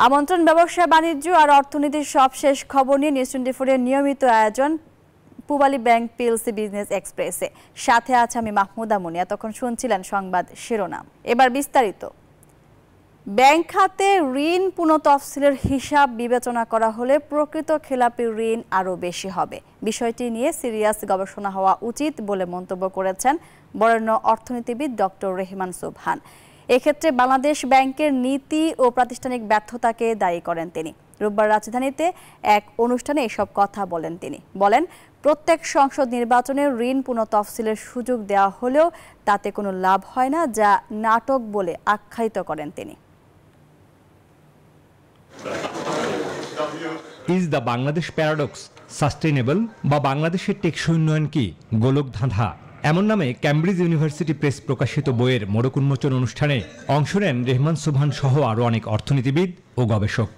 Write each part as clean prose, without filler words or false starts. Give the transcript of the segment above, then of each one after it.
আমন্ত্রণ ব্যবসা বাণিজ্য আর অর্থনীতির সবশেষ খবর নিয়ে নিউজ 24 এর নিয়মিত আয়োজন পূবালী ব্যাংক পিএলসি বিজনেস এক্সপ্রেসে। সাথে আছে আমি মাহমুদা মুনিয়া। তখন শুনছিলেন সংবাদ শিরোনাম, এবার বিস্তারিত। ব্যাংক খাতে ঋণ পুনঃতফসিলের হিসাব বিবেচনা করা হলে প্রকৃত খেলাপি ঋণ আরও বেশি হবে। বিষয়টি নিয়ে সিরিয়াস গবেষণা হওয়া উচিত বলে মন্তব্য করেছেন বরেণ্য অর্থনীতিবিদ ডক্টর রেহমান সুবহান। এক্ষেত্রে বাংলাদেশ ব্যাংকের নীতি ও প্রাতিষ্ঠানিক ব্যর্থতাকে দায়ী করেন তিনি। রোববার রাজধানীতে এক অনুষ্ঠানে এসব কথা বলেন তিনি। বলেন, প্রত্যেক সংসদ নির্বাচনে ঋণ পুনঃতফসিলের সুযোগ দেওয়া হলেও তাতে কোনো লাভ হয় না, যা নাটক বলে আখ্যায়িত করেন তিনি। Is the Bangladesh paradox sustainable বা বাংলাদেশের টেকসই উন্নয়ন কি গোলক ধাঁধা, এমন নামে ক্যামব্রিজ ইউনিভার্সিটি প্রেস প্রকাশিত বইয়ের মোড়ক উন্মোচন অনুষ্ঠানে অংশ নেন রেহমান সুবহান সহ আরও অনেক অর্থনীতিবিদ ও গবেষক।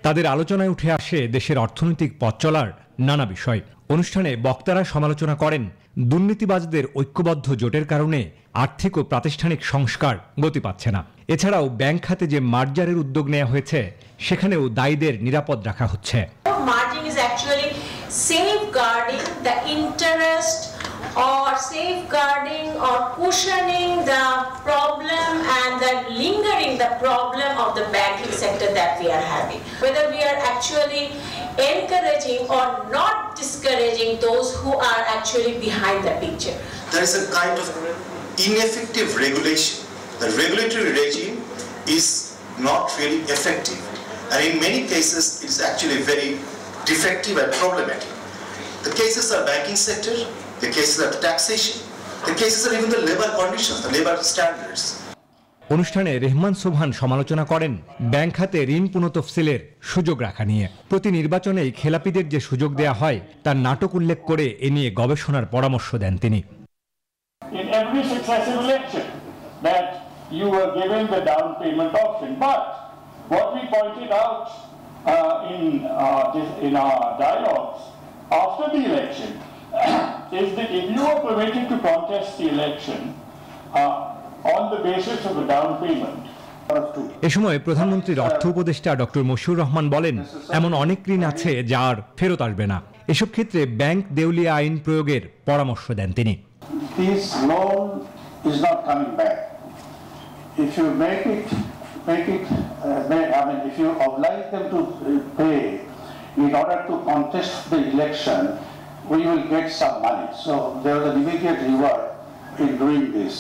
তাদের আলোচনায় উঠে আসে দেশের অর্থনৈতিক পথ চলার নানা বিষয়। অনুষ্ঠানে বক্তারা সমালোচনা করেন দুর্নীতিবাজদের ঐক্যবদ্ধ জোটের কারণে আর্থিক ও প্রাতিষ্ঠানিক সংস্কার গতি পাচ্ছে না। এছাড়াও ব্যাংক খাতে যে মার্জারের উদ্যোগ নেওয়া হয়েছে সেখানেও দায়ীদের নিরাপদ রাখা হচ্ছে। Safeguarding the interest or safeguarding or cushioning the problem and then lingering the problem of the banking sector that we are having. Whether we are actually encouraging or not discouraging those who are actually behind the picture. There is a kind of ineffective regulation. The regulatory regime is not really effective, and in many cases it's actually very defective and problematic. The cases are banking sector, the cases are taxation, the cases are even the labor conditions, the labor standards. অনুষ্ঠানে রেহমান সুবহান সমালোচনা করেন bank খাতে ঋণ পুনঃতফসিলের সুযোগ রাখা নিয়ে। প্রতি নির্বাচনেই খেলাপিদের যে সুযোগ দেয়া হয় তার নাটক উল্লেখ করে এ নিয়ে গবেষণার পরামর্শ দেন তিনি। In every successive election that you were given the down payment option, but what we pointed out in our dialogues after the election is that if you are permitted to contest the election on the basis of a down payment. এ সময় প্রধানমন্ত্রীর অর্থ উপদেষ্টা doctor Moshiur Rahman বলেন, এমন অনেক ঋণ আছে যা আর ফেরত আসবে না। এসব ক্ষেত্রে ব্যাংক দেউলিয়া আইন প্রয়োগের পরামর্শ দেন তিনি। This loan is not coming back. If you make it, if you oblige them to pay in order to contest the election, we will get some money. So there is an immediate reward in doing this.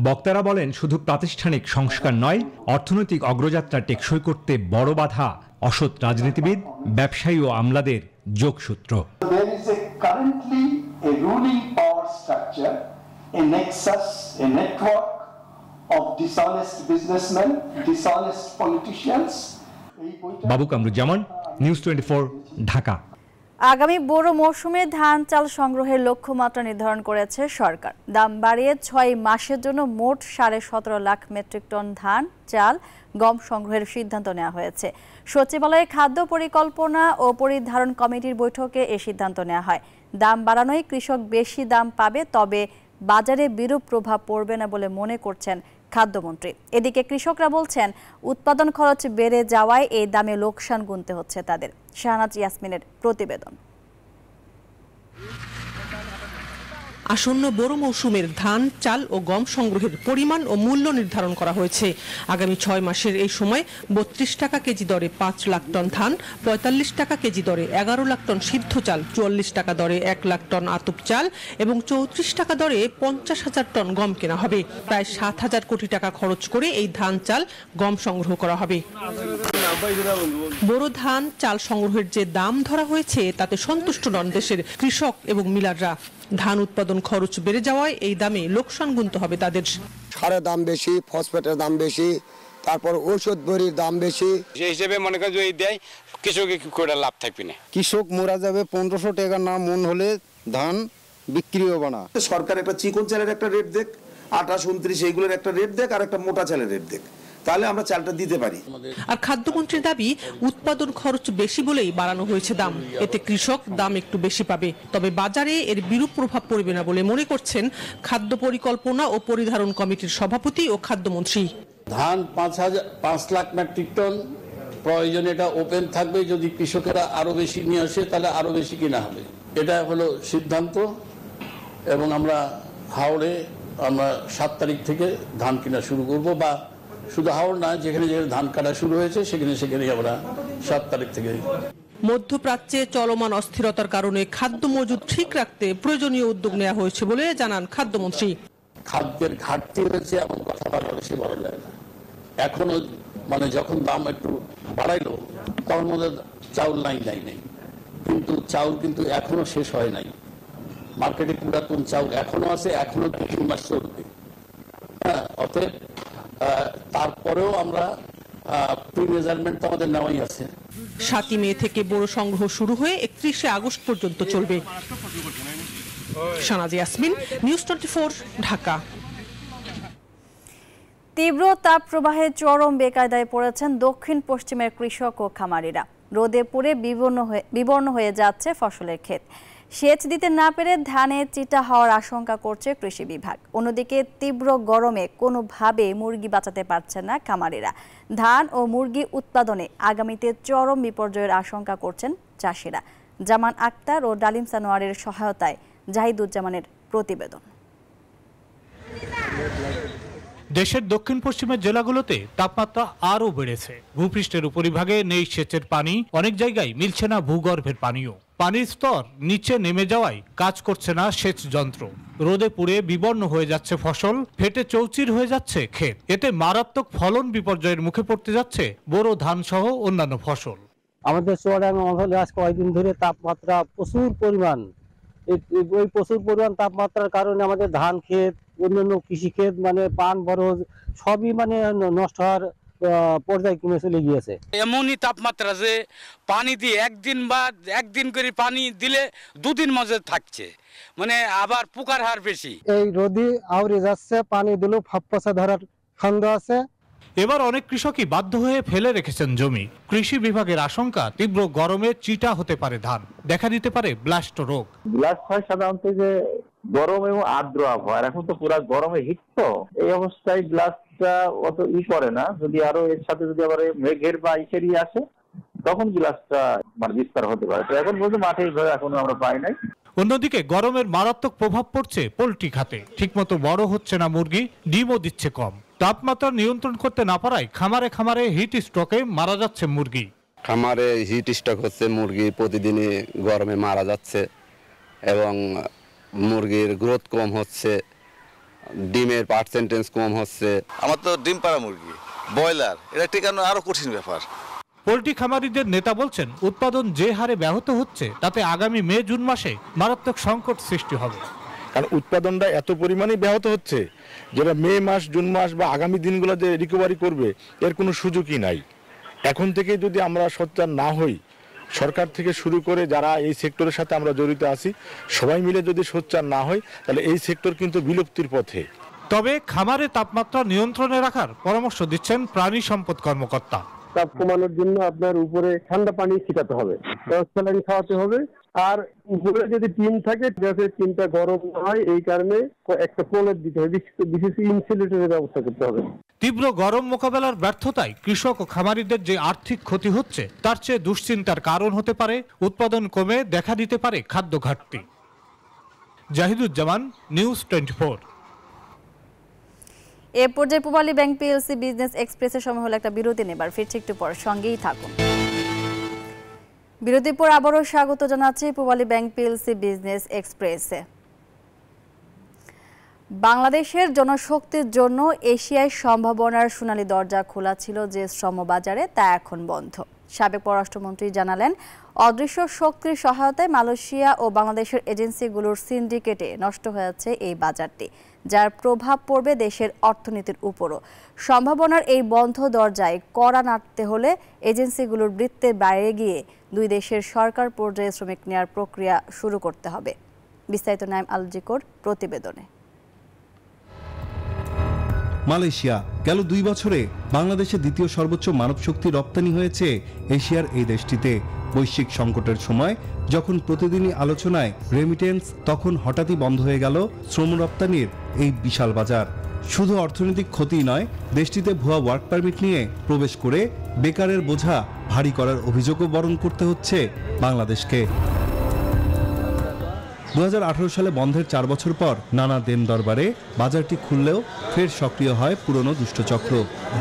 বক্তারা বলেন, শুধু প্রাতিষ্ঠানিক সংস্কার নয়, অর্থনৈতিক অগ্রযাত্রা টেকসই করতে বড় বাধা অসৎ রাজনীতিবিদ, ব্যবসায়ী ও আমলাদের যোগসূত্র। There is currently a ruling power structure, a nexus, a network of dishonest businessmen, dishonest politicians. Babu Kamruzzaman, news 24, Dhaka. আগামী বোরো মৌসুমে ধান চাল সংগ্রহের লক্ষ্যমাত্রা নির্ধারণ করেছে সরকার। দাম বাড়িয়ে 6 মাসের জন্য মোট 17.5 লাখ মেট্রিক টন ধান, চাল, গম সংগ্রহের সিদ্ধান্ত নেওয়া হয়েছে। সচিবালয়ে খাদ্য পরিকল্পনা ও পরিধারণ কমিটির বৈঠকে এ সিদ্ধান্ত নেওয়া হয়। দাম বাড়ানোয় কৃষক বেশি দাম পাবে, তবে বাজারে বিরূপ প্রভাব পড়বে না বলে মনে করছেন খাদ্যমন্ত্রী। এদিকে কৃষকরা বলছেন, উৎপাদন খরচ বেড়ে যাওয়ায় এই দামে লোকসান গুনতে হচ্ছে তাদের। শাহনাজ ইয়াসমিনের প্রতিবেদন। আসন্ন বোরো মৌসুমের ধান, চাল ও গম সংগ্রহের পরিমাণ ও মূল্য নির্ধারণ করা হয়েছে। আগামী 6 মাসের এই সময় 32 টাকা কেজি দরে 5 লাখ টন ধান, 45 টাকা কেজি দরে 11 লাখ টন সিদ্ধ চাল, 44 টাকা দরে 1 লাখ টন আতপ চাল এবং 34 টাকা দরে 50,000 টন গম কেনা হবে। প্রায় 7,000 কোটি টাকা খরচ করে এই ধান, চাল, গম সংগ্রহ করা হবে। বোরো ধান, চাল সংগ্রহের যে দাম ধরা হয়েছে তাতে সন্তুষ্ট নন দেশের কৃষক এবং মিলাররা। ধান উৎপাদন খরচ বেড়ে যাওয়ায় এই দামে লোকসান গুনতে হবে তাদের। সারের দাম বেশি, ফসফেটের দাম বেশি, তারপর ঔষধ বড়ির দাম বেশি। সেই হিসেবে মনে করেন যদি দেয় কৃষক করে লাভ থাকবে না। কৃষক মোরা যাবে 1500 টাকা না মন হলে ধান বিক্রি হবে না। সরকার একটা চিকন চালের একটা রেট দেখ, 28, 29 এইগুলোর একটা রেট দেখ, আর একটা মোটা চালের রেট দেখ, তাহলে আমরা চালটা দিতে পারি। আর খাদ্যমন্ত্রীর দাবি, উৎপাদন খরচ বেশি বলেই বাড়ানো হয়েছে দাম, এতে কৃষক দাম একটু বেশি পাবে, তবে বাজারে এর বিরূপ প্রভাব পড়বে না বলে মনে করছেন খাদ্য পরিকল্পনা ও পরিধারণ কমিটির সভাপতি ও খাদ্যমন্ত্রী। ধান 5 লাখ মেট্রিক টন, প্রয়োজনে এটা ওপেন থাকবে, যদি কৃষকেরা আরো বেশি নিয়ে আসে তাহলে আরো বেশি কিনা হবে, এটা হলো সিদ্ধান্ত। এবং আমরা হাওড়ে 7 তারিখ থেকে ধান কিনা শুরু করব, বা শুধু হাওড় না, যেখানে যেখানে ধান কাটা শুরু হয়েছে সেখানে আমরা 7 তারিখ থেকে। মধ্যপ্রাচ্যে চলমান অস্থিরতার কারণে খাদ্য মজুদ ঠিক রাখতে প্রয়োজনীয় উদ্যোগ নেওয়া হয়েছে বলে জানান খাদ্যমন্ত্রী। খাদ্যের ঘাটতি হয়েছে এমন কথা বাংলাদেশে বলা যায় না। এখনো যখন দাম একটু বাড়াইলো তার মধ্যে চাউল নাই, কিন্তু চাউল কিন্তু এখনো শেষ হয় নাই। মার্কেটে পুরাতন চাউল এখনো আছে, এখনো 2-3 মাস চলবে। অতএব তারপরেও আমরা প্রি-মেজারমেন্ট তো আমাদের নেওয়াই আছে। 7 মে থেকে বড় সংগ্রহ শুরু হয়ে 31 আগস্ট পর্যন্ত চলবে। শানাজ ইয়াসমিন, নিউজ 24, ঢাকা। তীব্র তাপ প্রবাহে চরম বেকায়দায় পড়েছেন দক্ষিণ পশ্চিমের কৃষক ও খামারিরা। রোদে পুড়ে বিবর্ণ হয়ে যাচ্ছে ফসলের ক্ষেত। সেচ দিতে না পেরে ধানে চিটা হওয়ার আশঙ্কা করছে কৃষি বিভাগ। অন্যদিকে তীব্র গরমে কোনোভাবে মুরগি বাঁচাতে পারছেন না খামারিরা। ধান ও মুরগি উৎপাদনে আগামীতে চরম বিপর্যয়ের আশঙ্কা করছেন চাষিরা। জামান আক্তার ও ডালিম সানোয়ারের সহায়তায় জাহিদুজ্জামানের প্রতিবেদন। দেশের দক্ষিণ পশ্চিমের জেলাগুলোতে তাপমাত্রা আরও বেড়েছে। ভূপৃষ্ঠের উপরিভাগে নেই সেচের পানি, অনেক জায়গায় মিলছে না ভূগর্ভের পানিও। পানির স্তর নিচে নেমে যাওয়ায় কাজ করছে না সেচ যন্ত্র। রোদে পুড়ে বিবর্ণ হয়ে যাচ্ছে ফসল, ফেটে চৌচির হয়ে যাচ্ছে ক্ষেত। এতে মারাত্মক ফলন বিপর্যয়ের মুখে পড়তে যাচ্ছে বোরো ধান সহ অন্যান্য ফসল। আমাদের চুয়াডাঙ্গা অঞ্চলে আজ কয়েকদিন ধরে তাপমাত্রা প্রচুর পরিমাণ। ওই প্রচুর পরিমাণ তাপমাত্রার কারণে আমাদের ধান ক্ষেত, অন্যান্য কৃষি ক্ষেত পান বরজ সবই নষ্ট হওয়ার পর্যায়ে কমে চলে গিয়েছে। এমনই তাপমাত্রা যে পানি দিয়ে একদিন করে পানি দিলে 2 দিন মজে থাকছে, আবার পোকার হার বেশি। এই রোদি আউরে যাচ্ছে, পানি দিলেও ফাঁপসা ধরার সন্দেহ আছে। এবার অনেক কৃষকই বাধ্য হয়ে ফেলে রেখেছেন জমি। কৃষি বিভাগের আশঙ্কা তীব্র গরমে চিটা হতে পারে ধান, দেখা দিতে পারে ব্লাস্ট রোগ। ব্লাস্ট হয় সাধারণত যে গরম এবং আর্দ্র আবহাওয়া, এখন তো পুরো গরমে হিট, তো এই অবস্থায় ব্লাস্টটা অত করে না। যদি আরো এর সাথে যদি আবার মেঘের বা ইসেরই আসে তখন ব্লাস্টটা বিস্তার হতে পারে। তো এখন বলতে মাঠে এখনো আমরা পাই নাই। অন্যদিকে গরমের মারাত্মক প্রভাব পড়ছে পোল্ট্রি খাতে। ঠিকমতো বড় হচ্ছে না মুরগি, ডিমও দিচ্ছে কম। তাপমাত্রা নিয়ন্ত্রণ করতে না পারায় খামারে খামারে হিট স্ট্রোকে মারা যাচ্ছে মুরগি। খামারে হিট স্ট্রোক হচ্ছে, মুরগি প্রতিদিনই গরমে মারা যাচ্ছে এবং মুরগির গ্রোথ কম হচ্ছে, ডিমের পার্সেন্টেজ কম হচ্ছে। আমার তো ডিম পাড়া মুরগি, ব্রয়লার, এটা টিকানো আরো কঠিন ব্যাপার। পোল্ট্রি খামারিদের নেতা বলছেন, উৎপাদন যে হারে ব্যাহত হচ্ছে তাতে আগামী মে-জুন মাসে মারাত্মক সংকট সৃষ্টি হবে। কারণ উৎপাদনটা এত পরিমাণে ব্যাহত হচ্ছে, যেটা মে মাস, জুন মাস বা আগামী দিনগুলো যে রিকভারি করবে এর কোনো সুযোগই নাই। এখন থেকে যদি আমরা সোচ্চার না হই, সরকার থেকে শুরু করে যারা এই সেক্টরের সাথে আমরা জড়িত আছি সবাই মিলে যদি সোচ্চার না হয়, তাহলে এই সেক্টর কিন্তু বিলুপ্তির পথে। তবে খামারে তাপমাত্রা নিয়ন্ত্রণে রাখার পরামর্শ দিচ্ছেন প্রাণী সম্পদ কর্মকর্তা। তাপ কমানোর জন্য আপনার উপরে ঠান্ডা পানি ছিটাতে হবে, স্যালাইন খাওয়াতে হবে। আর উপরে যদি টিন থাকে, যাতে টিনটা গরম না হয়, এই কারণে একটা প্রলেপ দিতে হবে, বিশেষ ইনসুলেটরের ব্যবস্থা করতে হবে। তীব্র গরম মোকাবেলার ব্যর্থতায় কৃষক ও খামারিদের যে আর্থিক ক্ষতি হচ্ছে তার চেয়ে দুশ্চিন্তার কারণ হতে পারে উৎপাদন কমে দেখা দিতে পারে খাদ্য ঘাটতি। জাহিদুজ্জামান, নিউজ 24। এ পর্যায়ে পূবালী ব্যাংক পিএলসি বিজনেস এক্সপ্রেসের সময় হলো একটা বিরতি নেবার, ফিরছি একটু পর, সঙ্গেই থাকুন। বিরতির পর আবারও স্বাগত জানাচ্ছি পূবালী ব্যাংক পিএলসি বিজনেস এক্সপ্রেসে। বাংলাদেশের জনশক্তির জন্য এশিয়ায় সম্ভাবনার সোনালী দরজা খোলা ছিল যে শ্রমবাজারে, তা এখন বন্ধ। সাবেক পররাষ্ট্রমন্ত্রী জানালেন, অদৃশ্য শক্তির সহায়তায় মালয়েশিয়া ও বাংলাদেশের এজেন্সিগুলোর সিন্ডিকেটে নষ্ট হয়েছে এই বাজারটি, যার প্রভাব পড়বে দেশের অর্থনীতির উপরও। সম্ভাবনার এই বন্ধ দরজায় কড়া নাড়তে হলে এজেন্সিগুলোর বৃত্তের বাইরে গিয়ে দুই দেশের সরকার পর্যায়ে শ্রমিক নেওয়ার প্রক্রিয়া শুরু করতে হবে। বিস্তারিত নাইম আল জিকোর প্রতিবেদনে। মালয়েশিয়া। গেল 2 বছরে বাংলাদেশে দ্বিতীয় সর্বোচ্চ মানব শক্তি রপ্তানি হয়েছে এশিয়ার এই দেশটিতে। বৈশ্বিক সংকটের সময় যখন প্রতিদিনই আলোচনায় রেমিটেন্স, তখন হঠাৎই বন্ধ হয়ে গেল শ্রম রপ্তানির এই বিশাল বাজার। শুধু অর্থনৈতিক ক্ষতি নয়, দেশটিতে ভুয়া ওয়ার্ক পারমিট নিয়ে প্রবেশ করে বেকারের বোঝা ভারী করার অভিযোগও বরণ করতে হচ্ছে বাংলাদেশকে। 2018 সালে বন্ধের 4 বছর পর নানা দেন দরবারে বাজারটি খুললেও ফের সক্রিয় হয় পুরনো দুষ্টচক্র।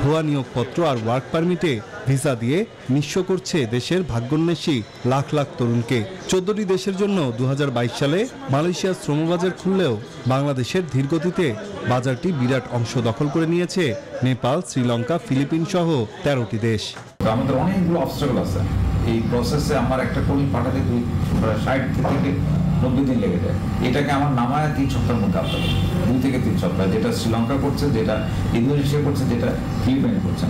ভুয়া নিয়োগপত্র আর ওয়ার্ক পারমিটে ভিসা দিয়ে নিঃস্ব করছে দেশের ভাগ্যোন্বেষী লাখ লাখ তরুণকে। 14টি দেশের জন্য 2022 সালে মালয়েশিয়ার শ্রমবাজার খুললেও বাংলাদেশের ধীরগতিতে বাজারটি বিরাট অংশ দখল করে নিয়েছে নেপাল, শ্রীলঙ্কা, ফিলিপিন সহ 13টি দেশ। আমাদের অনেকগুলো অবস্ট্রাগল আছে এই প্রসেসে। আমার একটা কর্মী পাঠাতে 60 থেকে 90 দিন লেগে যায়। এটাকে আমার নামায় 3 সপ্তাহের মধ্যে আসতে হবে, 2 থেকে 3 সপ্তাহ। যেটা শ্রীলঙ্কা করছে, যেটা ইন্দোনেশিয়া করছে, যেটা ফিলিপাইন করছে,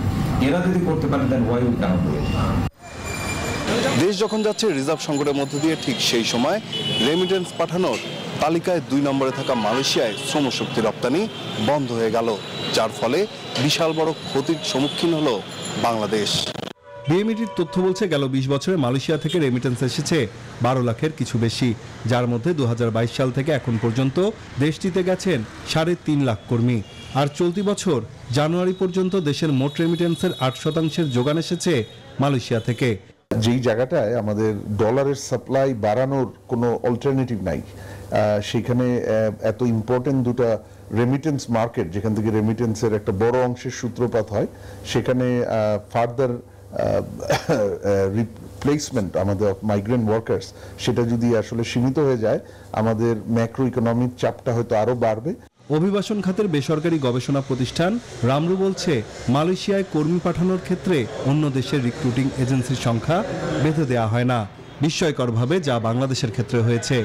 এরা যদি করতে পারে then why we can't do it. দেশ যখন যাচ্ছে রিজার্ভ সংকটের মধ্য দিয়ে, ঠিক সেই সময় রেমিটেন্স পাঠানোর তালিকায় 2 নম্বরে থাকা মালয়েশিয়ায় শ্রমশক্তি রপ্তানি বন্ধ হয়ে গেল, যার ফলে বিশাল বড় ক্ষতির সম্মুখীন হলো বাংলাদেশ। বিএমইটির তথ্য বলছে গেল 20 বছরে মালয়েশিয়া থেকে রেমিটেন্স এসেছে 12 লাখের কিছু বেশি, যার মধ্যে 2022 সাল থেকে এখন পর্যন্ত দেশটিতে গেছেন 3.5 লাখ কর্মী। আর চলতি বছর জানুয়ারি পর্যন্ত দেশের মোট রেমিটেন্সের 8% যোগান এসেছে মালয়েশিয়া থেকে। যেই জায়গাটায় আমাদের ডলারের সাপ্লাই বাড়ানোর কোনো অল্টারনেটিভ নাই, সেখানে এত ইম্পর্টেন্ট দুটো রেমিটেন্স মার্কেট, যেখান থেকে রেমিটেন্সের একটা বড় অংশের সূত্রপাত হয়, সেখানে ফার্দার রিপ্লেসমেন্ট আমাদের মাইগ্রেন্ট ওয়ার্কার্স, সেটা যদি আসলে সীমিত হয়ে যায়, আমাদের ম্যাক্রো ইকোনমিক চাপটা হয়তো আরো বাড়বে। অভিবাসন খাতের বেসরকারি গবেষণা প্রতিষ্ঠান রামরু বলছে, মালয়েশিয়ায় কর্মী পাঠানোর ক্ষেত্রে অন্য দেশের রিক্রুটিং এজেন্সির সংখ্যা বেঁধে দেওয়া হয় না, বিস্ময়করভাবে যা বাংলাদেশের ক্ষেত্রে হয়েছে।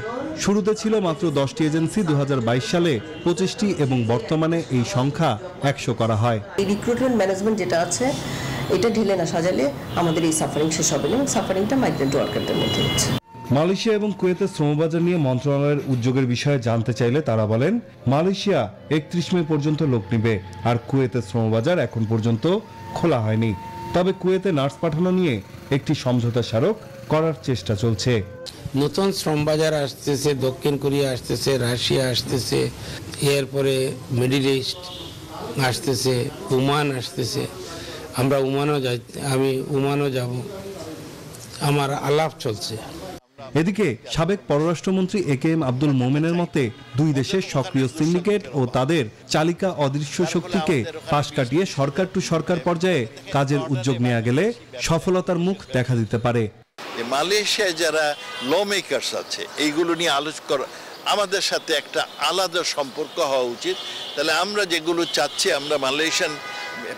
শুরুতে ছিল মাত্র 10টি এজেন্সি, 2022 সালে 25টি এবং বর্তমানে এই সংখ্যা 100 করা হয়। এই রিক্রুটমেন্ট ম্যানেজমেন্ট যেটা আছে, এটা ঢেলে না সাজালে আমাদের এই সাফারিং শেষ হবে না। সাফারিংটা মাইগ্রেন্ট ওয়ার্কারদের মধ্যে হচ্ছে। মালয়েশিয়া এবং কুয়েতের শ্রমবাজার নিয়ে মন্ত্রণালয়ের উদ্যোগের বিষয়ে জানতে চাইলে তারা বলেন, মালয়েশিয়া 31 মে পর্যন্ত লোক নেবে, আর কুয়েতের শ্রমবাজার এখন পর্যন্ত খোলা হয়নি। তবে কুয়েতে নার্স পাঠানো নিয়ে একটি সমঝোতা স্মারক করার চেষ্টা চলছে। নতুন শ্রমবাজার আসতেছে, দক্ষিণ কোরিয়া আসতেছে, রাশিয়া আসতেছে, এরপরে মিডল ইস্ট আসতেছে, ওমান আসতেছে। আমরা আমি ওমানও যাব, আমার আলাপ চলছে। এদিকে সাবেক পররাষ্ট্রমন্ত্রী একেএম আব্দুল মোমেনের মতে, 2 দেশের সক্রিয় সিন্ডিকেট ও তাদের চালিকা অদৃশ্য শক্তিকে পাশ কাটিয়ে সরকার টু সরকার পর্যায়ে কাজের উদ্যোগ নেওয়া গেলে সফলতার মুখ দেখা দিতে পারে। মালয়েশিয়ায় যারা ল মেকার্স আছে, এইগুলো নিয়ে আলোচনা করা, আমাদের সাথে একটা আলাদা সম্পর্ক হওয়া উচিত। তাহলে আমরা যেগুলো চাচ্ছি, আমরা মালয়েশিয়ান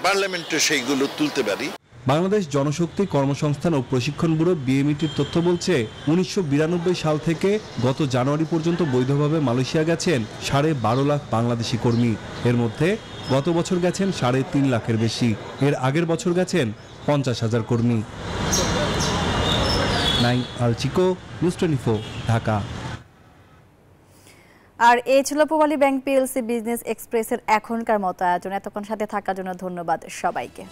পার্লামেন্টে সেইগুলো তুলতে পারি। বাংলাদেশ জনশক্তি কর্মসংস্থান ও প্রশিক্ষণ ব্যুরো বিএমইটির তথ্য বলছে, 1992 সাল থেকে গত জানুয়ারি পর্যন্ত বৈধভাবে মালয়েশিয়া গেছেন 12.5 লাখ বাংলাদেশি কর্মী। এর মধ্যে গত বছর গেছেন 3.5 লাখের বেশি, এর আগের বছর গেছেন 50,000 কর্মী। নাইম আল চিকো, নিউজ 24, ঢাকা। আর এই ছিল পূবালী ব্যাংক পিএলসি বিজনেস এক্সপ্রেসের এখনকার মতো আয়োজন। এতক্ষণ সাথে থাকার জন্য ধন্যবাদ সবাইকে।